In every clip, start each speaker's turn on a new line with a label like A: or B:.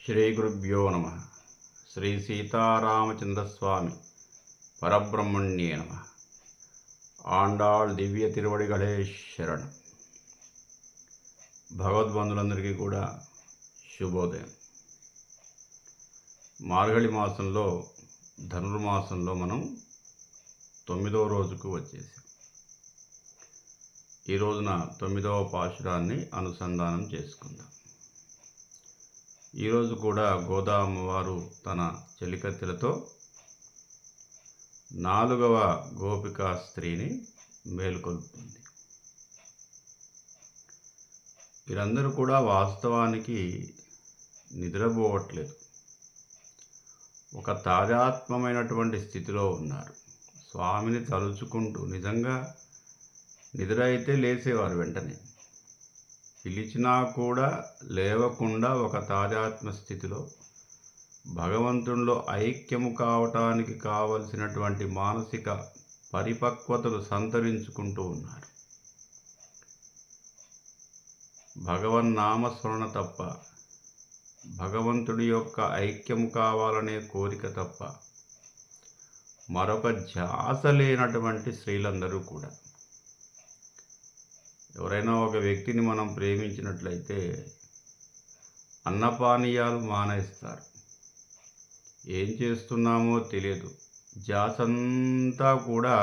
A: శ్రీ గురుభ్యో నమ. శ్రీ సీతారామచంద్రస్వామి పరబ్రహ్మణ్యే నమ. ఆండాళ్ దివ్య తిరువడిగళే శరణం. భగవద్బంధులందరికీ కూడా శుభోదయం. మార్గళి మాసంలో ధనుర్మాసంలో మనం 9వ రోజుకు వచ్చేసాం. ఈ రోజున 9వ పాశురాన్ని అనుసంధానం చేసుకుందాం. ఈరోజు కూడా గోదా అమ్మవారు తన చెలికత్తెలతో 4వ గోపికా స్త్రీని మేలుకొల్పుతుంది. వీరందరూ కూడా వాస్తవానికి నిద్రపోవట్లేదు, ఒక తాదాత్మ్యమైనటువంటి స్థితిలో ఉన్నారు. స్వామిని తలుచుకుంటూ, నిజంగా నిద్ర అయితే లేచేవారు, వెంటనే పిలిచినా కూడా లేవకుండా ఒక తాదాత్మ్య స్థితిలో భగవంతునిలో ఐక్యము కావటానికి కావలసినటువంటి మానసిక పరిపక్వతలు సంతరించుకుంటూ ఉన్నారు. భగవన్నామస్మరణ తప్ప, భగవంతుడి యొక్క ఐక్యము కావాలనే కోరిక తప్ప మరొక ధ్యాస లేనటువంటి స్త్రీలందరూ కూడా. ఎవరైనా ఒక వ్యక్తిని మనం ప్రేమించినట్లయితే అన్నపానీయాలు మానేస్తారు, ఏం చేస్తున్నామో తెలియదు, ధ్యాసంతా కూడా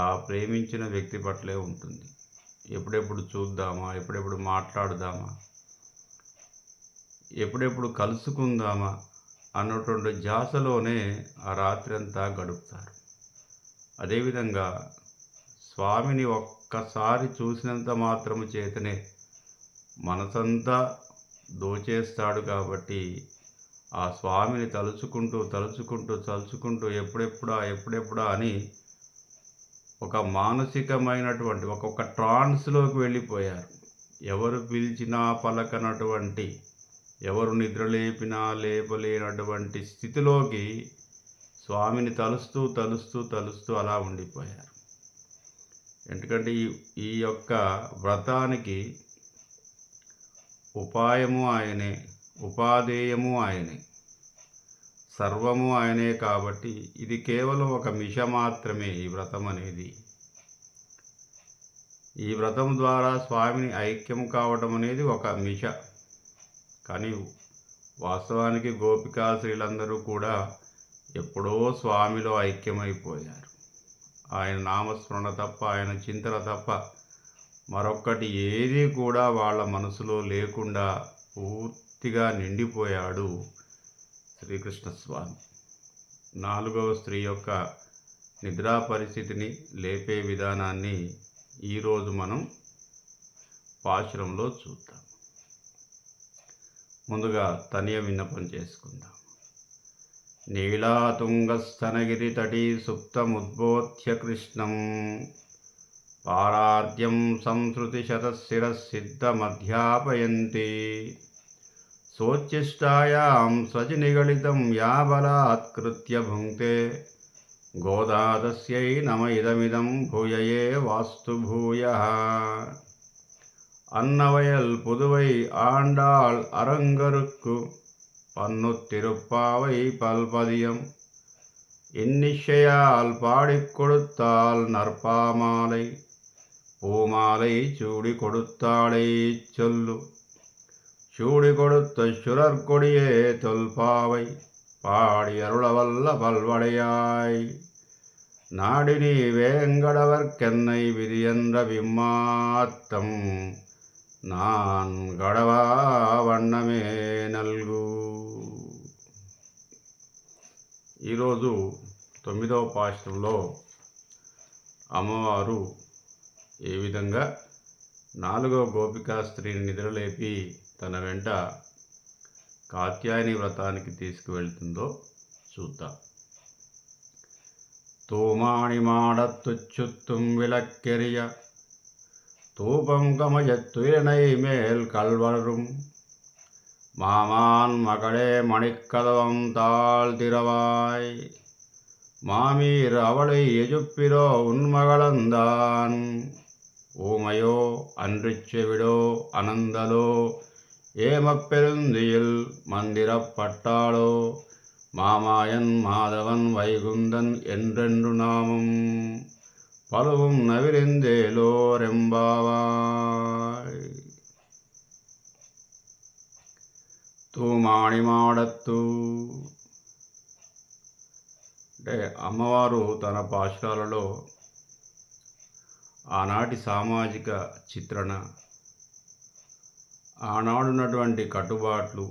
A: ఆ ప్రేమించిన వ్యక్తి పట్లే ఉంటుంది. ఎప్పుడెప్పుడు చూద్దామా, ఎప్పుడెప్పుడు మాట్లాడదామా, ఎప్పుడెప్పుడు కలుసుకుందామా అన్నటువంటి ధ్యాసలోనే ఆ రాత్రి అంతా గడుపుతారు. అదేవిధంగా స్వామిని ఒక్కసారి చూసినంత మాత్రము చేతనే మనసంతా దోచేస్తాడు. కాబట్టి ఆ స్వామిని తలుచుకుంటూ తలుచుకుంటూ తలుచుకుంటూ ఎప్పుడెప్పుడా అని ఒక మానసికమైనటువంటి ఒక ట్రాన్స్లోకి వెళ్ళిపోయారు. ఎవరు పిలిచినా పలకనటువంటి, ఎవరు నిద్రలేపినా లేపలేనటువంటి స్థితిలోకి స్వామిని తలుస్తూ తలుస్తూ తలుస్తూ అలా ఉండిపోయారు. ఎందుకంటే ఈ యొక్క వ్రతానికి ఉపాయము ఆయనే, ఉపాదేయము ఆయనే, సర్వము ఆయనే. కాబట్టి ఇది కేవలం ఒక మిష మాత్రమే ఈ వ్రతం అనేది. ఈ వ్రతం ద్వారా స్వామిని ఐక్యం కావడం అనేది ఒక మిష. కానీ వాస్తవానికి గోపికా స్త్రీలందరూ కూడా ఎప్పుడో స్వామిలో ఐక్యమైపోయారు. ఆయన నామస్మరణ తప్ప, ఆయన చింతన తప్ప మరొక్కటి ఏది కూడా వాళ్ళ మనసులో లేకుండా పూర్తిగా నిండిపోయాడు శ్రీకృష్ణస్వామి. 4వ స్త్రీ యొక్క నిద్రా పరిస్థితిని లేపే విధానాన్ని ఈరోజు మనం పాశురంలో చూద్దాం. ముందుగా తనియ విన్నపం చేసుకుందాం. నీళాతుంగస్తనగిరితటీ సుప్తముద్బోధ్య కృష్ణం పారార్ధ్యం సంశ్రుతిశతశిరసిద్ధమధ్యాపయంతి సోచ్ఛిష్టాయాం స్వజనిగళితం యా బలాత్కృత్య భుంక్తే గోదాదస్యై నమ ఇదమిదం భూయయే వాస్తు భూయః. అన్నవయల్ పుదువై ఆండాళ్ அரங்கருக்கு பன்னுத்திருப்பாவை பல்பதியம் இன்னிசையால் பாடிக் கொடுத்தாள் நற்பாமாலை பூமாலை சூடி கொடுத்தாளை சொல்லு சூடி கொடுத்த சுரற்கொடியே தொல்பாவை பாடி அருளவல்ல பல்வடையாய் நாடினி வேங்கடவர்க்கென்னை விதியென்ற விம்மாத்தம் నాన్ గడవా వన్నమే నల్గు. ఈరోజు 9వ పాశురంలో అమ్మవారు ఏ విధంగా 4వ గోపికా స్త్రీని నిద్రలేపి తన వెంట కాత్యాయని వ్రతానికి తీసుకువెళ్తుందో చూద్దాం. తూమాణి మాడత్తుచ్చుత్తుం విలక్కెరియ தூபம் கமயத்துயினை மேல் கல்வரும் மாமான் மகளே மணிக்கதவம் தாழ் திரவாய் மாமீர் அவளை எஜுப்பிரோ உன்மகளந்தான் ஊமையோ அன்றிச் செவிடோ அனந்தலோ ஏமப்பெருந்தியில் மந்திரப் பட்டாளோ மாமாயன் மாதவன் வைகுந்தன் என்றென்று நாமம் பலவும் நவிரிந்தேலோரெம்பாவாய். తూమాణి మాడత్తు అంటే అమ్మవారు తన పాశురాలలో ఆనాటి సామాజిక చిత్రణ, ఆనాడున్నటువంటి కట్టుబాట్లు,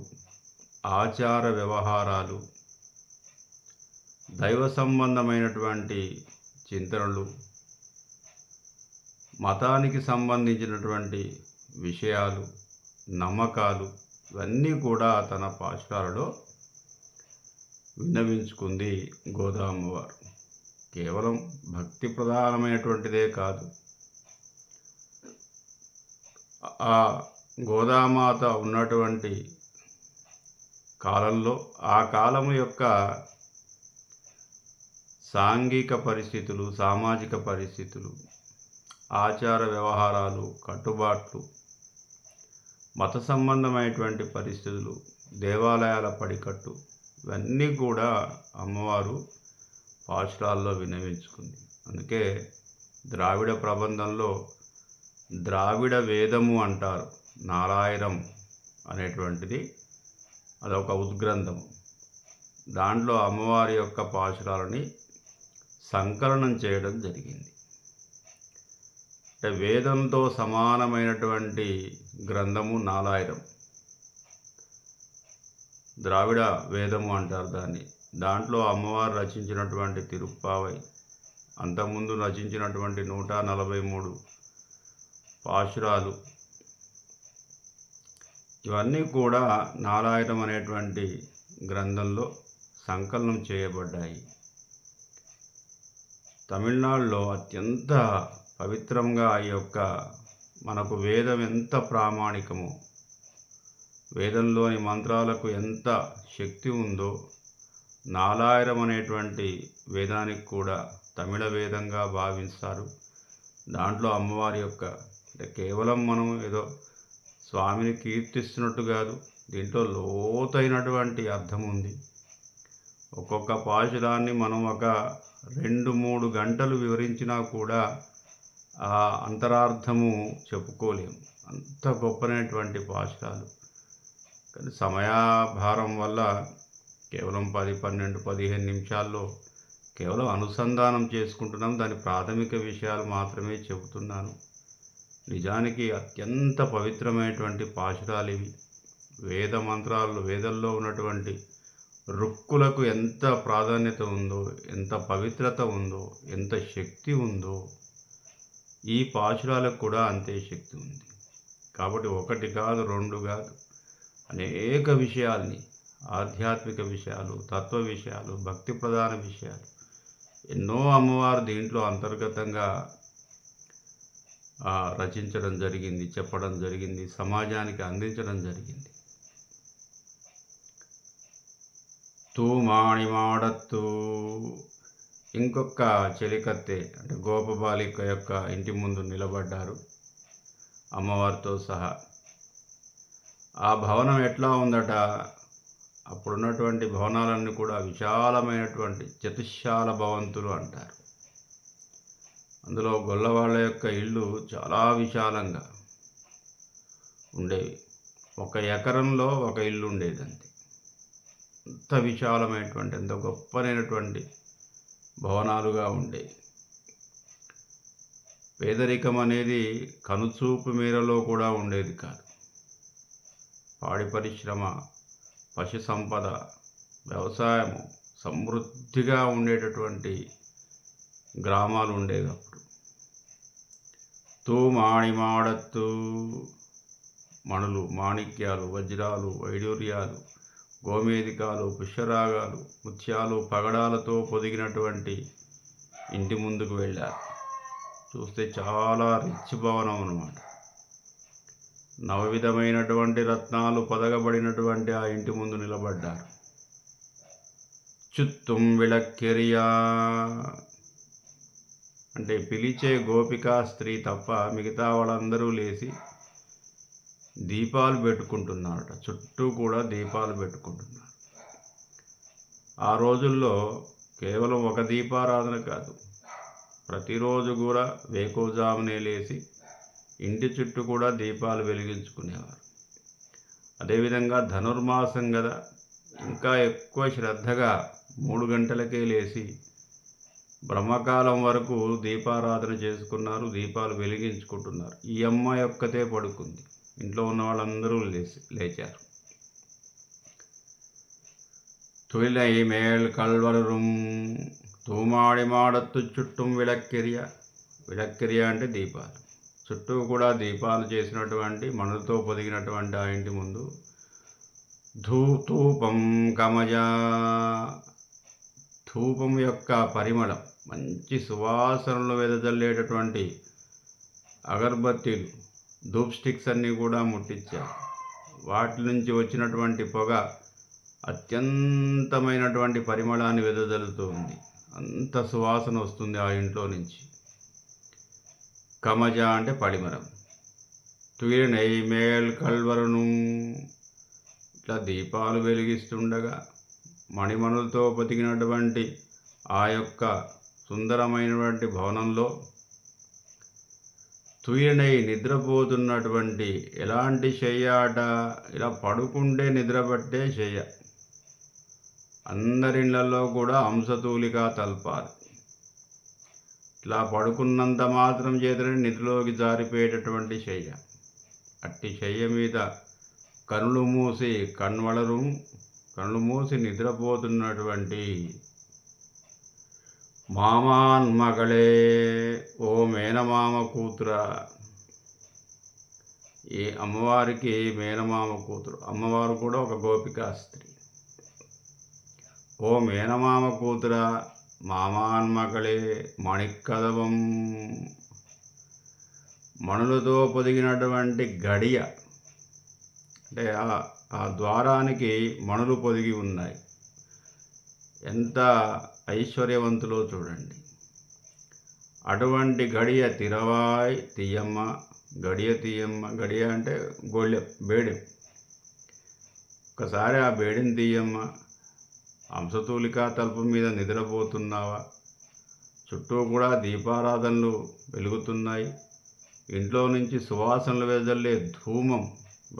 A: ఆచార వ్యవహారాలు, దైవ సంబంధమైనటువంటి చింతనలు, మతానికి సంబంధించినటువంటి విషయాలు, నమ్మకాలు ఇవన్నీ కూడా తన పాశురాలలో విన్నవించుకుంది గోదామ్మవారు. కేవలం భక్తి ప్రధానమైనటువంటిదే కాదు, ఆ గోదామాత ఉన్నటువంటి కాలంలో ఆ కాలం యొక్క సాంఘిక పరిస్థితులు, సామాజిక పరిస్థితులు, ఆచార వ్యవహారాలు, కట్టుబాట్లు, మత సంబంధమైనటువంటి పరిస్థితులు, దేవాలయాల పడికట్టు ఇవన్నీ కూడా అమ్మవారు పాశురాల్లో విన్నవించుకుంది. అందుకే ద్రావిడ ప్రబంధంలో ద్రావిడ వేదము అంటారు. నారాయణం అనేటువంటిది అదొక ఉద్గ్రంథము. దాంట్లో అమ్మవారి యొక్క పాశురాలని సంకలనం చేయడం జరిగింది. అంటే వేదంతో సమానమైనటువంటి గ్రంథము నాలాయిరం, ద్రావిడ వేదము అంటారు దాన్ని. దాంట్లో అమ్మవారు రచించినటువంటి తిరుప్పావై, అంతకుముందు రచించినటువంటి 143 పాశురాలు ఇవన్నీ కూడా నాలాయిరం అనేటువంటి గ్రంథంలో సంకలనం చేయబడ్డాయి. తమిళనాడులో అత్యంత పవిత్రంగా ఈ యొక్క మనకు వేదం ఎంత ప్రామాణికమో, వేదంలోని మంత్రాలకు ఎంత శక్తి ఉందో, నాలాయిరం అనేటువంటి వేదానికి కూడా తమిళ వేదంగా భావిస్తారు. దాంట్లో అమ్మవారి యొక్క అంటే కేవలం మనం ఏదో స్వామిని కీర్తిస్తున్నట్టు కాదు, దీంట్లో లోతైనటువంటి అర్థం ఉంది. ఒక్కొక్క పాశురాన్ని మనం ఒక 2-3 గంటలు వివరించినా కూడా ఆ అంతరార్థము చెప్పుకోలేము. అంత గొప్పనటువంటి పాశురాలు. కానీ సమయాభారం వల్ల కేవలం 10, 12, 15 నిమిషాల్లో కేవలం అనుసంధానం చేసుకుంటున్నాం. దాని ప్రాథమిక విషయాలు మాత్రమే చెబుతున్నాను. నిజానికి అత్యంత పవిత్రమైనటువంటి పాశురాలు ఇవి. వేద మంత్రాలు, వేదంలో ఉన్నటువంటి రుక్కులకు ఎంత ప్రాధాన్యత ఉందో, ఎంత పవిత్రత ఉందో, ఎంత శక్తి ఉందో, ఈ పాశురాలకు కూడా అంతే శక్తి ఉంది. కాబట్టి 1 కాదు, 2 కాదు, అనేక విషయాల్ని, ఆధ్యాత్మిక విషయాలు, తత్వ విషయాలు, భక్తి ప్రధాన విషయాలు ఎన్నో అమ్మవారు దీంట్లో అంతర్గతంగా రచించడం జరిగింది, చెప్పడం జరిగింది, సమాజానికి అందించడం జరిగింది. తూమాణి మాడత్తు ఇంకొక చెలికత్తె అంటే గోపబాలిక యొక్క ఇంటి ముందు నిలబడ్డారు అమ్మవారితో సహా. ఆ భవనం ఎట్లా ఉందట, అప్పుడున్నటువంటి భవనాలన్నీ కూడా విశాలమైనటువంటి చతుశాల భవంతులు అంటారు. అందులో గొల్లవాళ్ళ యొక్క ఇళ్ళు చాలా విశాలంగా ఉండేవి. 1 ఎకరంలో 1 ఇల్లు ఉండేది అంతే. అంత విశాలమైనటువంటి, ఎంత గొప్పనైనటువంటి భవనాలుగా ఉండేవి. పేదరికం అనేది కనుచూపు మేరలో కూడా ఉండేది కాదు. పాడి పరిశ్రమ, పశు సంపద, వ్యవసాయము సమృద్ధిగా ఉండేటటువంటి గ్రామాలు ఉండేవి అప్పుడు. తూమాణి మాడత్తు మణులు, మాణిక్యాలు, వజ్రాలు, వైడూర్యాలు, గోమేధికాలు, పుష్యరాగాలు, ముత్యాలు, పగడాలతో పొదిగినటువంటి ఇంటి ముందుకు వెళ్ళారు. చూస్తే చాలా రిచ్ భవనం అన్నమాట. నవవిధమైనటువంటి రత్నాలు పొదగబడినటువంటి ఆ ఇంటి ముందు నిలబడ్డారు. చుత్తుం విళక్కెరియా అంటే పిలిచే గోపికా స్త్రీ తప్ప మిగతా వాళ్ళందరూ లేచి దీపాలు పెట్టుకుంటున్నారట, చుట్టూ కూడా దీపాలు పెట్టుకుంటున్నారు. ఆ రోజుల్లో కేవలం ఒక దీపారాధన కాదు, ప్రతిరోజు కూడా వేకువజామునే లేచి ఇంటి చుట్టూ కూడా దీపాలు వెలిగించుకునేవారు. అదేవిధంగా ధనుర్మాసం కదా, ఇంకా ఎక్కువ శ్రద్ధగా 3 గంటలకే లేచి బ్రహ్మకాలం వరకు దీపారాధన చేసుకున్నారు, దీపాలు వెలిగించుకుంటున్నారు. ఈ అమ్మాయి ఒక్కతే పడుకుంది, ఇంట్లో ఉన్న వాళ్ళందరూ లేచారు. துயிலை மேல் కల్వరుం తూమాడి మాడత్తు చుట్టూ విడక్కెరియ అంటే దీపాలు, చుట్టూ కూడా దీపాలు చేసినటువంటి మనులతో పొదిగినటువంటి ఆ ఇంటి ముందు ధూపం కమజ, ధూపం యొక్క పరిమళం, మంచి సువాసనలు వెదజల్లేటటువంటి అగర్బత్తీలు, ధూప్ స్టిక్స్ అన్నీ కూడా ముట్టించారు. వాటి నుంచి వచ్చినటువంటి పొగ అత్యంతమైనటువంటి పరిమళాన్ని వెదజల్లుతూ ఉంది. అంత సువాసన వస్తుంది ఆ ఇంట్లో నుంచి. కమజ అంటే పరిమళం. తుయినై మేల్ కల్వరును, ఇట్లా దీపాలు వెలిగిస్తుండగా మణిమణులతో పొదిగినటువంటి ఆ యొక్క సుందరమైనటువంటి భవనంలో తుయినై నిద్రపోతున్నటువంటి, ఎలాంటి శయ్యాట, ఇలా పడుకుంటే నిద్రపట్టే శయ్య. అందరిళ్లలో కూడా హంసతూలికా తల్పాలు, ఇట్లా పడుకున్నంత మాత్రం చేతనే నిద్రలోకి జారిపోయేటటువంటి శయ్య. అట్టి శయ్య మీద కనులు మూసి నిద్రపోతున్నటువంటి మామాన్ మగళే, ఓ మేనమామ కూతురా. ఈ అమ్మవారికి మేనమామ కూతురు, అమ్మవారు కూడా ఒక గోపికా స్త్రీ. ఓ మేనమామ కూతురా, మామాన్ మగళే మణికదవం, మణులతో పొదిగినటువంటి గడియ, అంటే ఆ ద్వారానికి మణులు పొదిగి ఉన్నాయి. ఎంత ఐశ్వర్యవంతులో చూడండి. అటువంటి గడియ తిరవాయ్ తీయమ్మ, గడియ తీయమ్మ, గడియ అంటే బేడెం. ఒకసారి ఆ బేడెం తీయమ్మ. హంసతూలికా తల్పం మీద నిద్రపోతున్నావా? చుట్టూ కూడా దీపారాధనలు వెలుగుతున్నాయి. ఇంట్లో నుంచి సువాసనలు వెదజల్లే ధూమం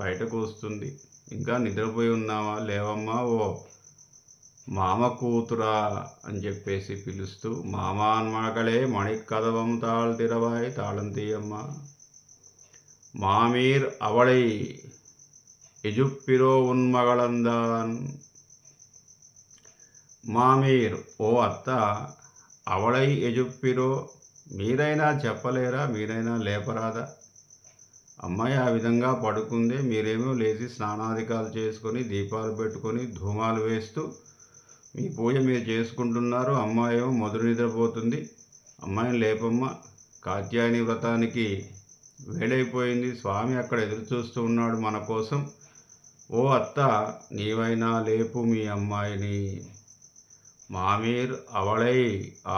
A: బయటకు వస్తుంది. ఇంకా నిద్రపోయి ఉన్నావా? లేవమ్మా ఓ మామ కూతురా అని చెప్పేసి పిలుస్తూ, మామాన్ మగళే మణికదవం తాళ్ తిరవాయ్, తాళం తీయమ్మ. మామీర్ అవళై ఎజుప్పిరో ఉన్మగళందాన్, మామీర్ ఓ అత్త, అవళై ఎజుప్పిరో, మీరైనా చెప్పలేరా, మీరైనా లేపరాదా? అమ్మాయి ఆ విధంగా పడుకుందే, మీరేమో లేచి స్నానాధికాలు చేసుకొని దీపాలు పెట్టుకొని ధూమాలు వేస్తూ మీ పూజ మీరు చేసుకుంటున్నారు. అమ్మాయి ఏమో మొదలు నిద్రపోతుంది. అమ్మాయిని లేపమ్మ, కాత్యాయని వ్రతానికి వేడైపోయింది, స్వామి అక్కడ ఎదురు చూస్తూ ఉన్నాడు మన కోసం. ఓ అత్త, నీవైనా లేపు మీ అమ్మాయిని. మామీర్ అవళై,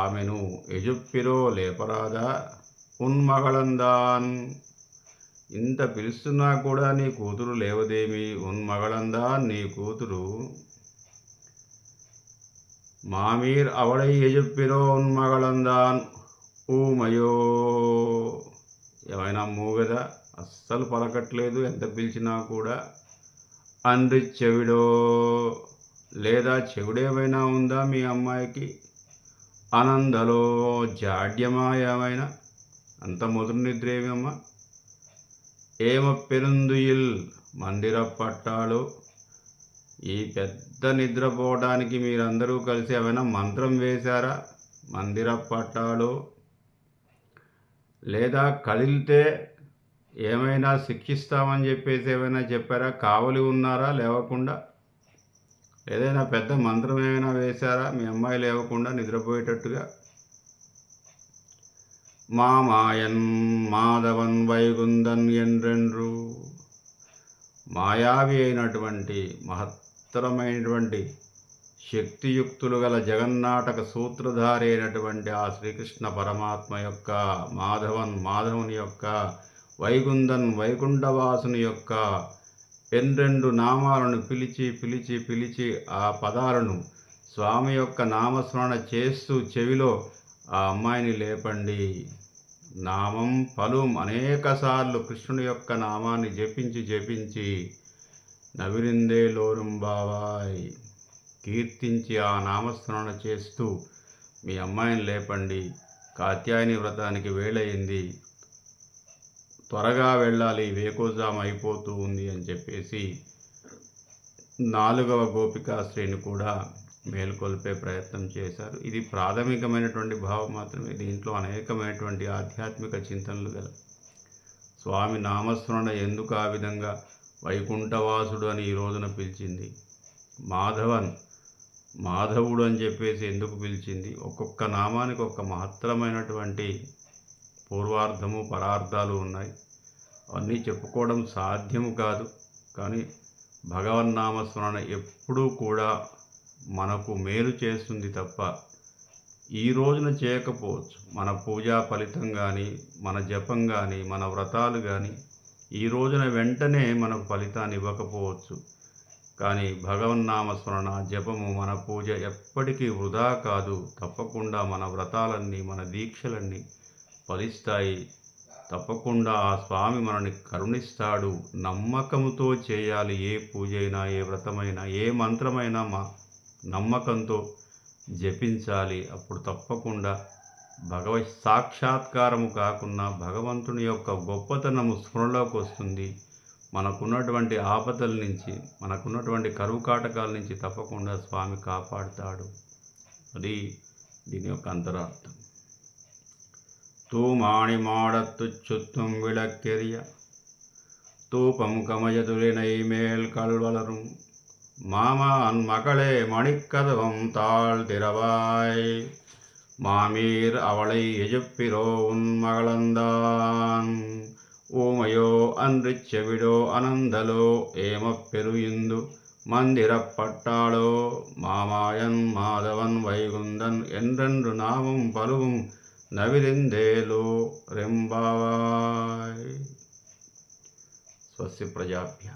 A: ఆమెను ఎజుప్పిరో లేపరాదా, ఉన్మగళందాన్, ఇంత పిలుస్తున్నా కూడా నీ కూతురు లేవదేమి? ఉన్మగళందాన్, నీ కూతురు. మామీర్ అవళై ఎజుప్పిరో ఉన్మగళందాన్, ఊమయో, ఏమైనా మూగదా? అస్సలు పలకట్లేదు, ఎంత పిలిచినా కూడా. అండ్రి చెవిడో, లేదా చెవిడేమైనా ఉందా మీ అమ్మాయికి? ఆనందలో జాడ్యమా, ఏమైనా అంత మొదలు నిద్రేమమ్మా? ఏమ పెరుందుయిల్ మందిర పట్టాలు, ఈ పెద్ద నిద్రపోవడానికి మీరందరూ కలిసి ఏమైనా మంత్రం వేశారా? మందిర పట్టాలు, లేదా కదిలితే ఏమైనా శిక్షిస్తామని చెప్పేసి ఏమైనా చెప్పారా? కావలి ఉన్నారా లేవకుండా? ఏదైనా పెద్ద మంత్రం ఏమైనా వేశారా మీ అమ్మాయి లేవకుండా నిద్రపోయేటట్టుగా? మామాయన్ మాధవన్ వైగుందన్ ఎండ్రెండ్రు, మాయావి అయినటువంటి మహత్తరమైనటువంటి శక్తియుక్తులు గల జగన్నాటక సూత్రధారి అయినటువంటి ఆ శ్రీకృష్ణ పరమాత్మ యొక్క మాధవుని యొక్క వైగుందన్ వైకుంఠవాసుని యొక్క ఎన్నెండు నామాలను పిలిచి పిలిచి పిలిచి ఆ పదాలను స్వామి యొక్క నామస్మరణ చేస్తూ చెవిలో ఆ అమ్మాయిని లేపండి. నామం పలుం అనేకసార్లు కృష్ణుని యొక్క నామాన్ని జపించి జపించి నవిరిందే లోరుంబావాయ్ కీర్తించి ఆ నామస్మరణ చేస్తూ మీ అమ్మాయిని లేపండి. కాత్యాయని వ్రతానికి వేళయింది, త్వరగా వెళ్ళాలి, వేకోజాం అయిపోతూ ఉంది అని చెప్పేసి 4వ గోపికాశ్రీని కూడా మేల్కొల్పే ప్రయత్నం చేశారు. ఇది ప్రాథమికమైనటువంటి భావం మాత్రమే. దీంట్లో అనేకమైనటువంటి ఆధ్యాత్మిక చింతనలు గల స్వామి నామస్మరణ ఎందుకు ఆ విధంగా వైకుంఠవాసుడు అని ఈ రోజున పిలిచింది, మాధవుడు అని చెప్పేసి ఎందుకు పిలిచింది, ఒక్కొక్క నామానికి ఒక మహత్తరమైనటువంటి పూర్వార్థము పరార్థాలు ఉన్నాయి. అవన్నీ చెప్పుకోవడం సాధ్యము కాదు. కానీ భగవన్నామస్మరణ ఎప్పుడూ కూడా మనకు మేలు చేస్తుంది తప్ప ఈ రోజున చేయకపోవచ్చు. మన పూజా ఫలితం కానీ, మన జపం కానీ, మన వ్రతాలు కానీ ఈ రోజున వెంటనే మనకు ఫలితాన్ని ఇవ్వకపోవచ్చు. కానీ భగవన్నామస్మరణ జపము మన పూజ ఎప్పటికీ వృధా కాదు. తప్పకుండా మన వ్రతాలన్నీ, మన దీక్షలన్నీ ఫలిస్తాయి. తప్పకుండా ఆ స్వామి మనల్ని కరుణిస్తాడు. నమ్మకంతో చేయాలి. ఏ పూజైనా, ఏ వ్రతమైనా, ఏ మంత్రమైనా నమ్మకంతో జపించాలి. అప్పుడు తప్పకుండా భగవత్ సాక్షాత్కారము కాకుండా భగవంతుని యొక్క గొప్పతనము స్మరణలోకి వస్తుంది. మనకున్నటువంటి ఆపదల నుంచి, మనకున్నటువంటి కరువు కాటకాల నుంచి తప్పకుండా స్వామి కాపాడుతాడు. అది దీని యొక్క అంతరార్థం. தூமாணி மாடத்துச் சுத்தும் விளக்கெரிய தூபம் கமயதுலினை மேல் கல்வளரும் மாமான் மகளே மணிக்கதவம் தாழ் திறவாய் மாமீர் அவளை எஜுப்பிரோ உன் மகளந்தான் ஊமையோ அன்றிச் செவிடோ அனந்தலோ ஏமப்பெருயிந்து மந்திரப்பட்டாளோ மாமாயன் மாதவன் வைகுந்தன் என்றென்று நாமம் பலுவும் నవిరిందేలో రెంబావాయ్. స్వస్తి ప్రజాభ్య.